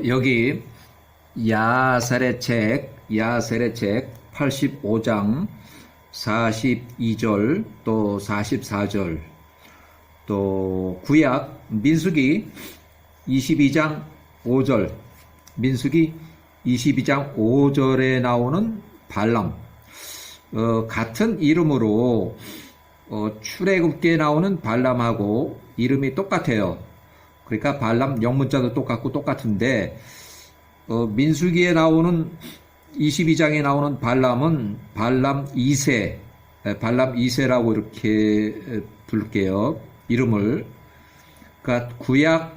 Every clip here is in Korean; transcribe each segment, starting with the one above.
여기 야세례 책 85장 42절 또 44절 또 구약 민수기 22장 5절 민수기 22장 5절에 나오는 발람 같은 이름으로 출애굽기에 나오는 발람하고 이름이 똑같아요. 그러니까 발람 영문자도 똑같고 똑같은데 민수기에 나오는 22장에 나오는 발람은 발람 2세라고 이렇게 부를게요. 이름을. 그러니까 구약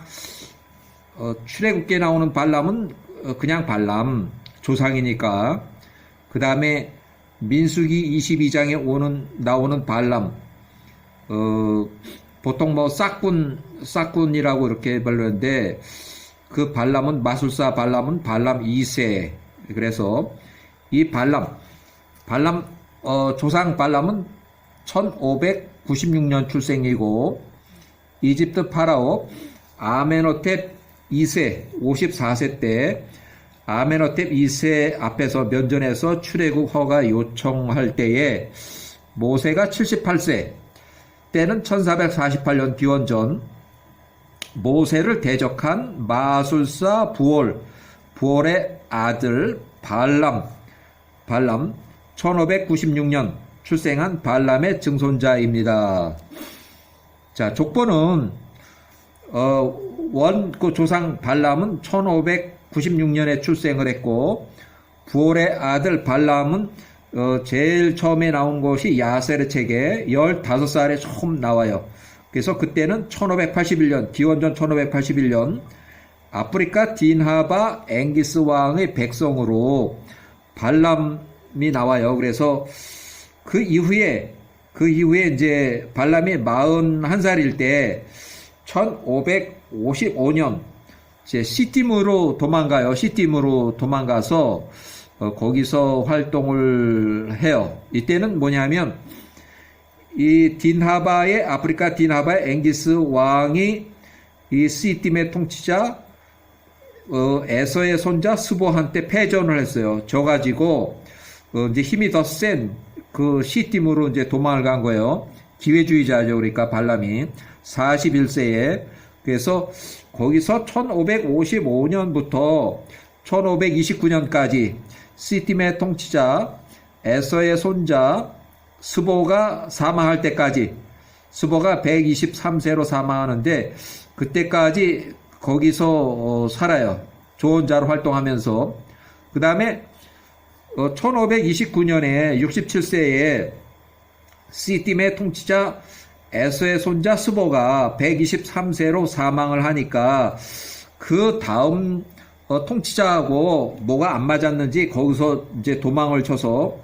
출애굽기에 나오는 발람은 그냥 발람 조상이니까. 그 다음에 민수기 22장에 나오는 발람 보통 뭐 싹군이라고 이렇게 부르는데 그 발람은 마술사 발람은 발람 2세. 그래서 이 조상 발람은 1596년 출생이고 이집트 파라오 아메노텝 2세 54세 때 아메노텝 2세 앞에서 면전에서 출애굽 허가 요청할 때에 모세가 78세 때는 1448년 기원전 모세를 대적한 마술사 부올의 아들 발람 1596년 출생한 발람의 증손자입니다. 자, 족보는 그 조상 발람은 1596년에 출생을 했고 부올의 아들 발람은 제일 처음에 나온 것이 야세르 책에 15살에 처음 나와요. 그래서 그때는 1581년, 기원전 1581년 아프리카 딘하바 앵기스 왕의 백성으로 발람이 나와요. 그래서 그 이후에 이제 발람이 41살일 때 1555년 이제 시팀으로 도망가서 거기서 활동을 해요. 이때는 뭐냐면 이 아프리카 딘하바의 앵기스 왕이 이 시팀의 통치자 에서의 손자 스보한테 패전을 했어요. 져가지고 이제 힘이 더 센 그 시팀으로 이제 도망을 간 거예요. 기회주의자죠. 그러니까 발람이 41세에 그래서 거기서 1555년부터 1529년까지 시팀의 통치자 에서의 손자 스보가 사망할 때까지 스보가 123세로 사망하는데 그때까지 거기서 살아요. 조언자로 활동하면서. 그 다음에 1529년에 67세에 시팀의 통치자 에서의 손자 스보가 123세로 사망을 하니까 그 다음 통치자하고 뭐가 안 맞았는지 거기서 이제 도망을 쳐서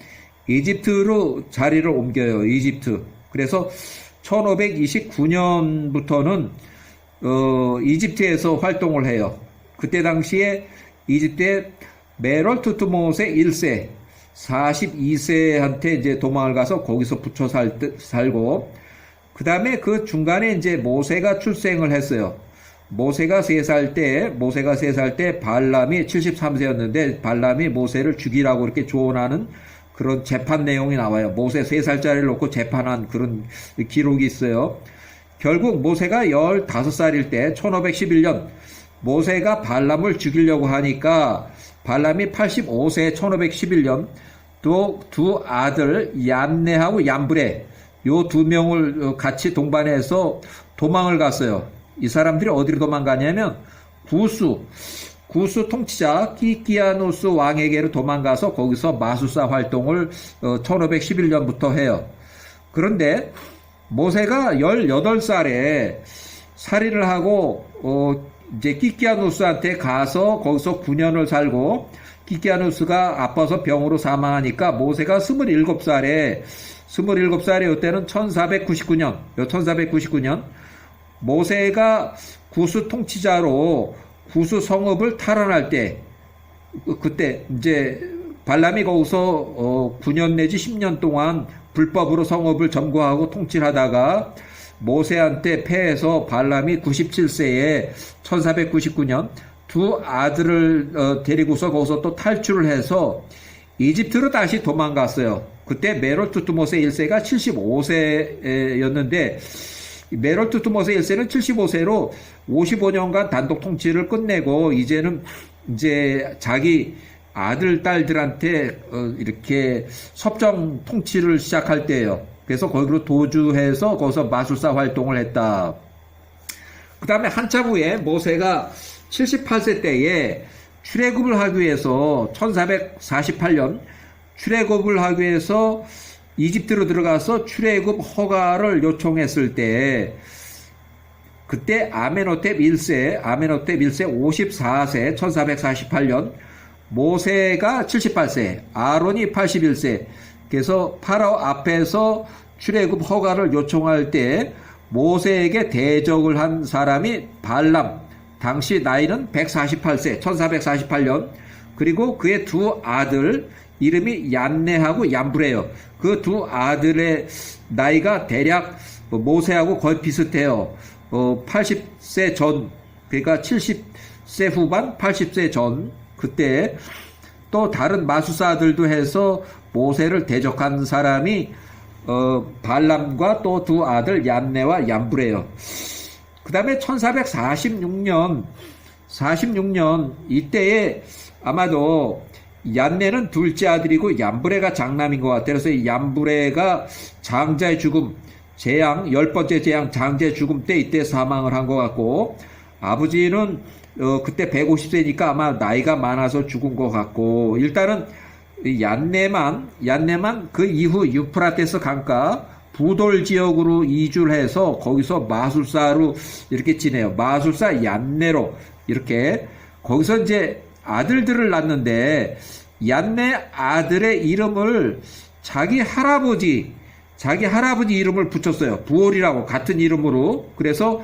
이집트로 자리를 옮겨요. 이집트. 그래서 1529년부터는 이집트에서 활동을 해요. 그때 당시에 이집트의 메롤투트모세 1세 42세한테 이제 도망을 가서 거기서 붙여 살고 그 다음에 그 중간에 이제 모세가 출생을 했어요. 모세가 3살 때 발람이 73세였는데 발람이 모세를 죽이라고 이렇게 조언하는 그런 재판 내용이 나와요. 모세 3살짜리를 놓고 재판한 그런 기록이 있어요. 결국 모세가 15살일 때 1511년 모세가 발람을 죽이려고 하니까 발람이 85세 1511년 또 두 아들 얀네하고 얀브레 요 두 명을 같이 동반해서 도망을 갔어요. 이 사람들이 어디로 도망가냐면 구스 통치자 키키아누스 왕에게로 도망가서 거기서 마술사 활동을 1511년부터 해요. 그런데 모세가 18살에 살인을 하고 이제 키키아누스한테 가서 거기서 9년을 살고 키키아누스가 아파서 병으로 사망하니까 모세가 27살에 이때는 1499년 모세가 구스 통치자로 구스 성읍을 탈환할 때 그때 이제 발람이 거기서 9년 내지 10년 동안 불법으로 성읍을 점거하고 통치를 하다가 모세한테 패해서 발람이 97세에 1499년 두 아들을 데리고서 거기서 또 탈출을 해서 이집트로 다시 도망갔어요. 그때 메롤 투트모세 1세가 75세였는데 메롤 투트모세 1세는 75세로 55년간 단독 통치를 끝내고 이제는 이제 자기 아들, 딸들한테 이렇게 섭정 통치를 시작할 때예요. 그래서 거기로 도주해서 거기서 마술사 활동을 했다. 그 다음에 한참 후에 모세가 78세 때에 출애굽을 하기 위해서 1448년 출애굽을 하기 위해서 이집트로 들어가서 출애굽 허가를 요청했을 때 그때 아메노텝 1세 54세 1448년 모세가 78세 아론이 81세 그래서 파라오 앞에서 출애굽 허가를 요청할 때 모세에게 대적을 한 사람이 발람 당시 나이는 148세 1448년 그리고 그의 두 아들 이름이 얀네하고 얀브레요. 그 두 아들의 나이가 대략 모세하고 거의 비슷해요. 80세 전 그러니까 70세 후반 80세 전 그때 또 다른 마술사들도 해서 모세를 대적한 사람이 발람과 또 두 아들 얀네와 얀브레요. 그 다음에 1446년 이때에 아마도 얀네는 둘째 아들이고 얀브레가 장남인 것 같아요. 그래서 얀브레가 장자의 죽음, 재앙, 10번째 재앙, 장자의 죽음 때 이때 사망을 한 것 같고 아버지는 그때 150세니까 아마 나이가 많아서 죽은 것 같고 일단은 얀네만 그 이후 유프라테스 강가 부돌 지역으로 이주를 해서 거기서 마술사로 이렇게 지내요. 마술사 얀네로 이렇게 거기서 이제 아들들을 낳는데 얀네 아들의 이름을 자기 할아버지 이름을 붙였어요. 부올이라고 같은 이름으로. 그래서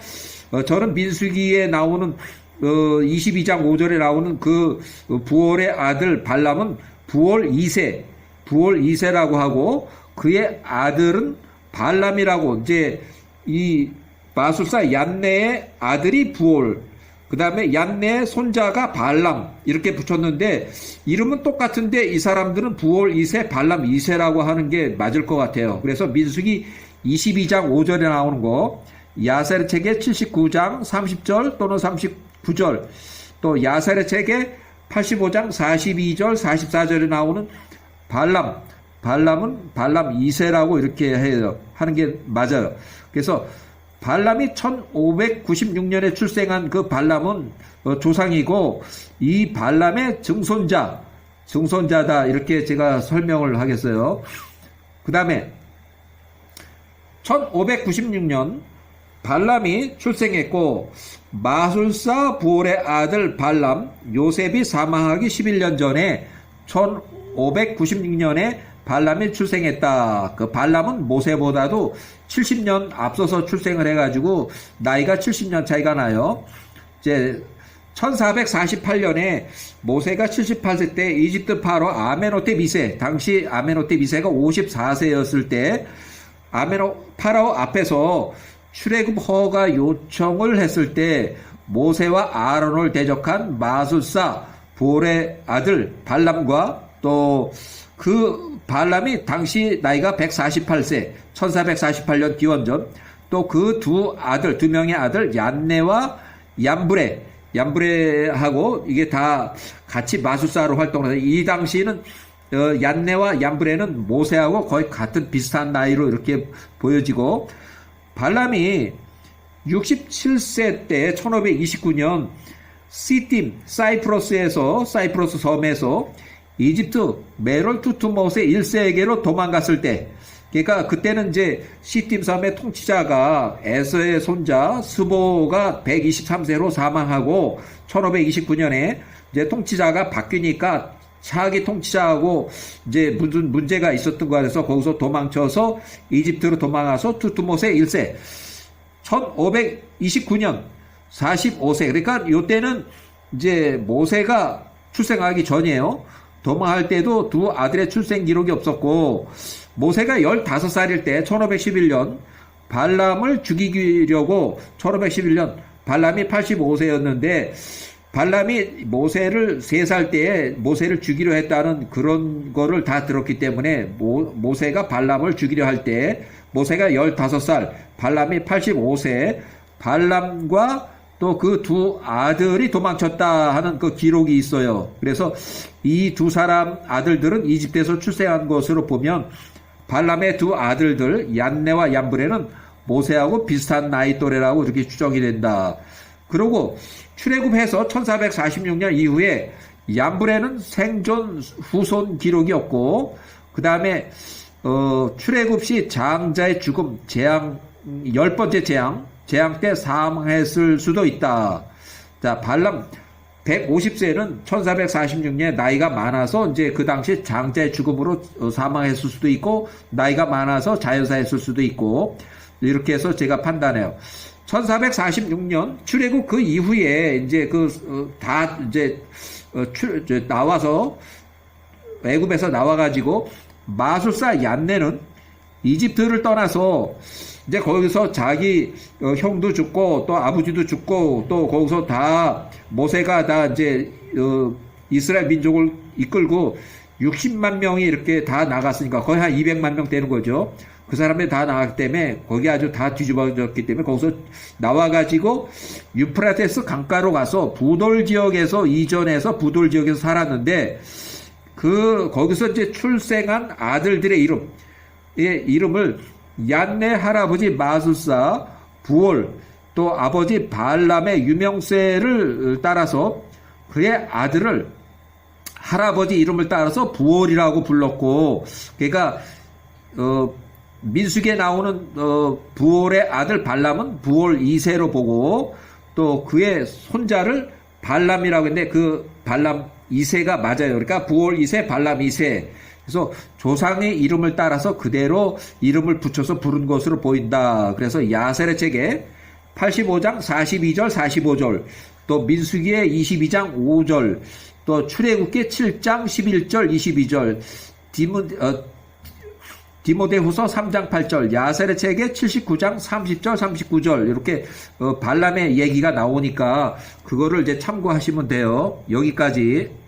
저는 민수기에 나오는 22장 5절에 나오는 그 부올의 아들 발람은 부올 2세라고 하고 그의 아들은 발람이라고 이제 이 마술사 얀네의 아들이 부올 그 다음에 얀네의 손자가 발람 이렇게 붙였는데 이름은 똑같은데 이 사람들은 부올 2세 발람 2세라고 하는 게 맞을 것 같아요. 그래서 민수기 22장 5절에 나오는 거 야세르 책의 79장 30절 또는 39절 또 야세르 책의 85장 42절 44절에 나오는 발람은 발람 2세라고 이렇게 해요. 하는 게 맞아요. 그래서 발람이 1596년에 출생한 그 발람은 조상이고 이 발람의 증손자다 이렇게 제가 설명을 하겠어요. 그 다음에 1596년 발람이 출생했고 마술사 부올의 아들 발람 요셉이 사망하기 11년 전에 1596년에 발람이 출생했다. 그 발람은 모세보다도 70년 앞서서 출생을 해가지고 나이가 70년 차이가 나요. 이제 1448년에 모세가 78세 때 이집트 파로 아메노텝 2세, 당시 아메노텝 2세가 54세였을 때 파라오 앞에서 출애굽 허가 요청을 했을 때 모세와 아론을 대적한 마술사 부올의 아들 발람과 또 그 발람이 당시 나이가 148세 1448년 기원전 또 그 두 명의 아들 얀네와 얀브레하고 이게 다 같이 마술사로 활동을 해요. 이 당시는 얀네와 얀브레는 모세하고 거의 같은 비슷한 나이로 이렇게 보여지고 발람이 67세 때 1529년 시팀 사이프러스 섬에서 이집트 메롤 투트모세 1세에게로 도망갔을 때 그러니까 그때는 이제 시팀 섬의 통치자가 에서의 손자 스보가 123세로 사망하고 1529년에 이제 통치자가 바뀌니까 차기 통치자하고 이제 무슨 문제가 있었던 거 같아서 거기서 도망쳐서 이집트로 도망가서 투트모세 1세 1529년 45세 그러니까 요때는 이제 모세가 출생하기 전이에요. 도망할 때도 두 아들의 출생 기록이 없었고 모세가 15살일 때 1511년 발람을 죽이려고 1511년 발람이 85세였는데 발람이 모세를 3살 때에 모세를 죽이려 했다는 그런 거를 다 들었기 때문에 모세가 발람을 죽이려 할 때 모세가 15살, 발람이 85세, 발람과 또 그 두 아들이 도망쳤다 하는 그 기록이 있어요. 그래서 이 두 사람 아들들은 이집트에서 출생한 것으로 보면 발람의 두 아들들 얀네와 얀브레는 모세하고 비슷한 나이 또래라고 이렇게 추정이 된다. 그리고 출애굽해서 1446년 이후에 얀브레는 생존 후손 기록이 없고 그 다음에 출애굽 시 장자의 죽음 재앙 10번째 재앙 때 사망했을 수도 있다. 자, 발람 150세는 1446년에 나이가 많아서 이제 그 당시 장자의 죽음으로 사망했을 수도 있고 나이가 많아서 자연사했을 수도 있고 이렇게 해서 제가 판단해요. 1446년 출애굽 그 이후에 이제 다 이제 나와서 애굽에서 나와가지고 마술사 얀네는 이집트를 떠나서 이제 거기서 자기 형도 죽고 또 아버지도 죽고 또 거기서 다 모세가 다 이제 이스라엘 민족을 이끌고 60만 명이 이렇게 다 나갔으니까 거의 한 200만 명 되는 거죠. 그 사람들이 다 나갔기 때문에 거기 아주 다 뒤집어졌기 때문에 거기서 나와가지고 유프라테스 강가로 가서 부돌 지역에서 이전해서 부돌 지역에서 살았는데 거기서 이제 출생한 아들들의 이름을 얀네 할아버지 마술사 부올 또 아버지 발람의 유명세를 따라서 그의 아들을 할아버지 이름을 따라서 부올이라고 불렀고 그러니까 민수기에 나오는 부올의 아들 발람은 부올 2세로 보고 또 그의 손자를 발람이라고 했는데 그 발람 2세가 맞아요. 그러니까 부올 2세 발람 2세 그래서 조상의 이름을 따라서 그대로 이름을 붙여서 부른 것으로 보인다. 그래서 야셀의 책에 85장 42절 45절 또 민수기의 22장 5절 또 출애굽기 7장 11절 22절 디모데후서 3장 8절 야셀의 책에 79장 30절 39절 이렇게 발람의 얘기가 나오니까 그거를 이제 참고하시면 돼요. 여기까지.